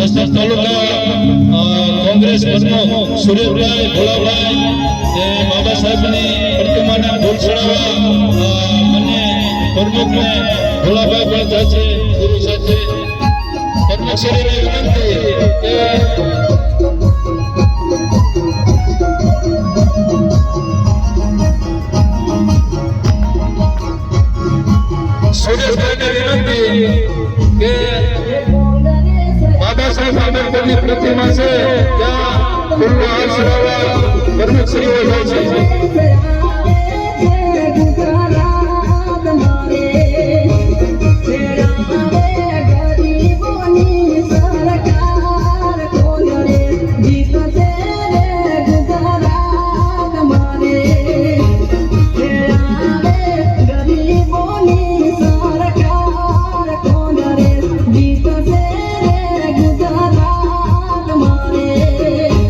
સસ્તર તાલુકા કોંગ્રેસ પ્રમુખ સુરેશભાઈ ભોળાભાઈ બાબા સાહેબની પ્રતિમાને ફૂલ ચડાવવા મને પ્રમુખને ભોળાભાઈ પણ થશે ગુરુ સાથે પ્રમુખ શ્રીને વિનંતી કે સુરેશભાઈને વિનંતી કે બાબા સાહેબ આંબેડકરની પ્રતિમા છે ત્યાં ફૂલનો હાર ચડાવવા પ્રમુખ શ્રીઓ જાય છે।